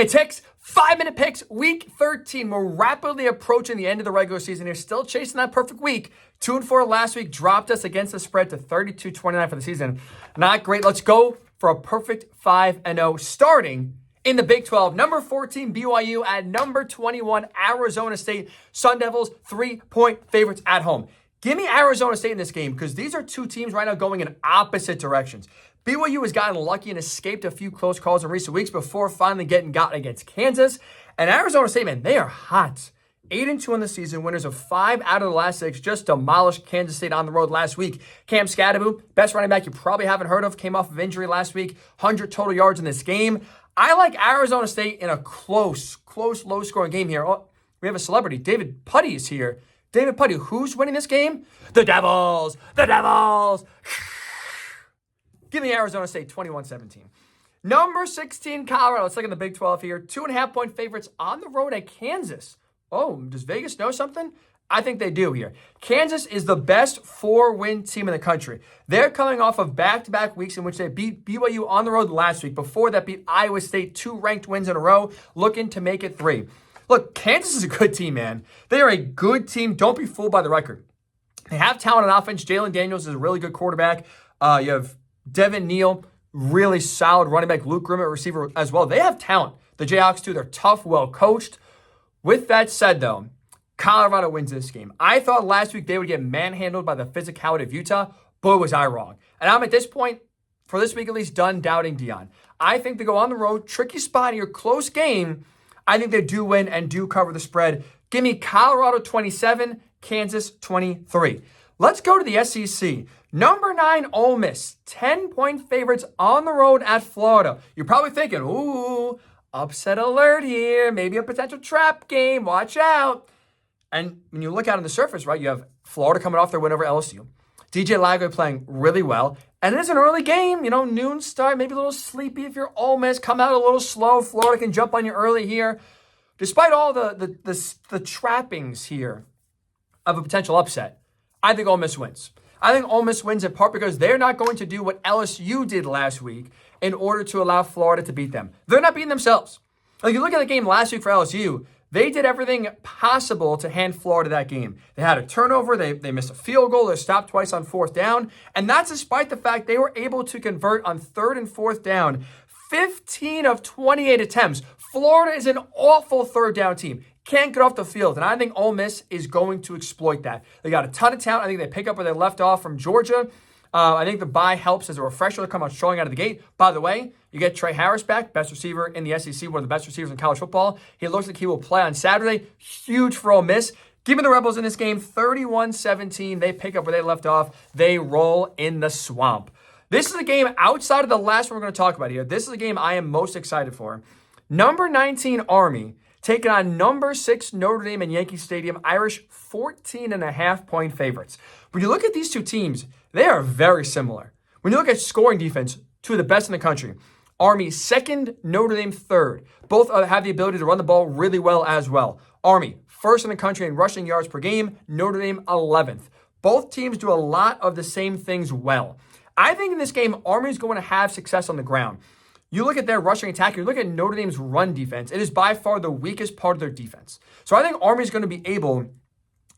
It's Hicks, 5-minute picks, week 13. We're rapidly approaching the end of the regular season here, still chasing that perfect week. 2-4 last week dropped us against the spread to 32-29 for the season. Not great. Let's go for a perfect 5-0 starting in the Big 12. Number 14, BYU at number 21, Arizona State. Sun Devils, 3-point favorites at home. Give me Arizona State in this game because these are two teams right now going in opposite directions. BYU has gotten lucky and escaped a few close calls in recent weeks before finally getting gotten against Kansas. And Arizona State, man, they are hot. 8-2 in the season, winners of 5 out of the last 6, just demolished Kansas State on the road last week. Cam Skattebo, best running back you probably haven't heard of, came off of injury last week, 100 total yards in this game. I like Arizona State in a close, low-scoring game here. Oh, we have a celebrity. David Putty is here. David Putty, who's winning this game? The Devils! The Devils! Give me Arizona State 21-17. Number 16, Colorado. Let's look at the Big 12 here. 2.5-point favorites on the road at Kansas. Oh, does Vegas know something? I think they do here. Kansas is the best 4-win team in the country. They're coming off of back-to-back weeks in which they beat BYU on the road last week. Before that, beat Iowa State 2 ranked wins in a row, looking to make it 3. Look, Kansas is a good team, man. They are a good team. Don't be fooled by the record. They have talent on offense. Jalen Daniels is a really good quarterback. You have Devin Neal, really solid running back. Luke Grimm at receiver as well. They have talent. The Jayhawks too. They're tough, well coached. With that said, though, Colorado wins this game. I thought last week they would get manhandled by the physicality of Utah. Boy, was I wrong. And I'm at this point, for this week at least, done doubting Deion. I think they go on the road, tricky spot here, close game. I think they do win and do cover the spread. Give me Colorado 27, Kansas 23. Let's go to the SEC. Number 9, Ole Miss, 10-point favorites on the road at Florida. You're probably thinking, ooh, upset alert here, maybe a potential trap game, watch out. And when you look out on the surface, right, you have Florida coming off their win over LSU. DJ Lagway playing really well. And it is an early game, noon start, maybe a little sleepy if you're Ole Miss. Come out a little slow. Florida can jump on you early here. Despite all the trappings here of a potential upset, I think Ole Miss wins. I think Ole Miss wins in part because they're not going to do what LSU did last week in order to allow Florida to beat them. They're not beating themselves. Like, you look at the game last week for LSU, they did everything possible to hand Florida that game. They had a turnover, they missed a field goal, they stopped twice on 4th down, and that's despite the fact they were able to convert on 3rd and 4th down 15 of 28 attempts. Florida is an awful 3rd down team. Can't get off the field, and I think Ole Miss is going to exploit that. They got a ton of talent. I think they pick up where they left off from Georgia. I think the bye helps as a refresher to come out strong out of the gate. By the way, you get Trey Harris back, best receiver in the SEC, one of the best receivers in college football. He looks like he will play on Saturday. Huge for Ole Miss. Give me the Rebels in this game, 31-17. They pick up where they left off. They roll in the swamp. This is a game outside of the last one we're going to talk about here. This is a game I am most excited for. Number 19, Army, taking on number 6, Notre Dame in Yankee Stadium. Irish 14.5-point favorites. When you look at these two teams, they are very similar. When you look at scoring defense, two of the best in the country. Army 2nd, Notre Dame 3rd. Both have the ability to run the ball really well as well. Army 1st in the country in rushing yards per game. Notre Dame 11th. Both teams do a lot of the same things well. I think in this game, Army is going to have success on the ground. You look at their rushing attack, you look at Notre Dame's run defense. It is by far the weakest part of their defense. So I think Army is going to be able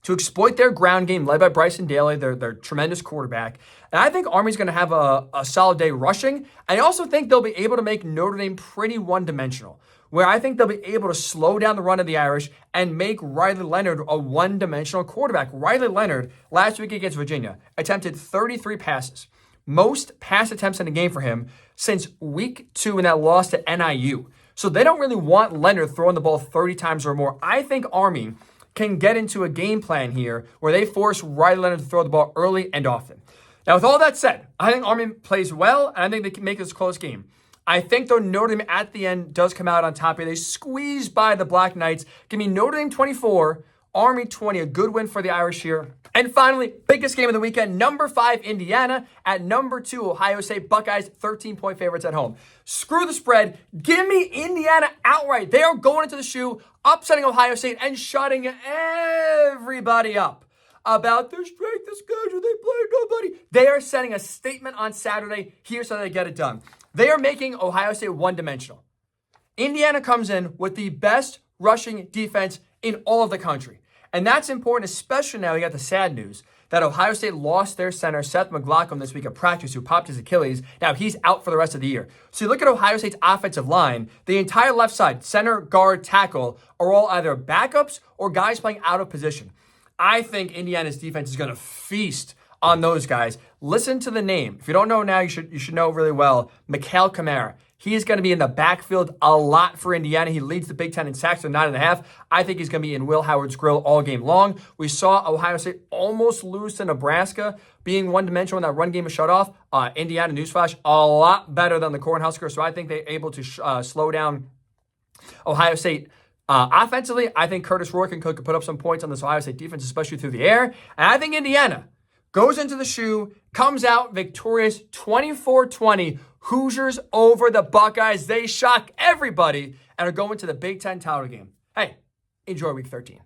to exploit their ground game led by Bryson Daly, their tremendous quarterback. And I think Army's going to have a solid day rushing. I also think they'll be able to make Notre Dame pretty one-dimensional, where I think they'll be able to slow down the run of the Irish and make Riley Leonard a one-dimensional quarterback. Riley Leonard, last week against Virginia, attempted 33 passes. Most pass attempts in a game for him since week 2 in that loss to NIU. So they don't really want Leonard throwing the ball 30 times or more. I think Army can get into a game plan here where they force Riley Leonard to throw the ball early and often. Now, with all that said, I think Army plays well, and I think they can make this a close game. I think, though, Notre Dame at the end does come out on top here. They squeeze by the Black Knights. Give me Notre Dame 24, Army 20, a good win for the Irish here. And finally, biggest game of the weekend, number 5, Indiana at number 2, Ohio State Buckeyes, 13-point favorites at home. Screw the spread. Give me Indiana outright. They are going into the shoe, upsetting Ohio State and shutting everybody up about their strength of schedule. They play nobody. They are setting a statement on Saturday. Here's how they get it done. They are making Ohio State one-dimensional. Indiana comes in with the best rushing defense in all of the country. And that's important, especially now we got the sad news that Ohio State lost their center, Seth McLaughlin, this week at practice, who popped his Achilles. Now he's out for the rest of the year. So you look at Ohio State's offensive line, the entire left side, center, guard, tackle, are all either backups or guys playing out of position. I think Indiana's defense is going to feast on those guys. Listen to the name. If you don't know now, you should know really well. Mikhail Kamara. He is going to be in the backfield a lot for Indiana. He leads the Big Ten in sacks with 9.5. I think he's going to be in Will Howard's grill all game long. We saw Ohio State almost lose to Nebraska, being one-dimensional when that run game was shut off. Indiana, newsflash, a lot better than the Cornhuskers. So I think they're able to slow down Ohio State. Offensively, I think Curtis Rourke could put up some points on this Ohio State defense, especially through the air. And I think Indiana goes into the shoe, comes out victorious 24-20. Hoosiers over the Buckeyes. They shock everybody and are going to the Big Ten title game. Hey, enjoy Week 13.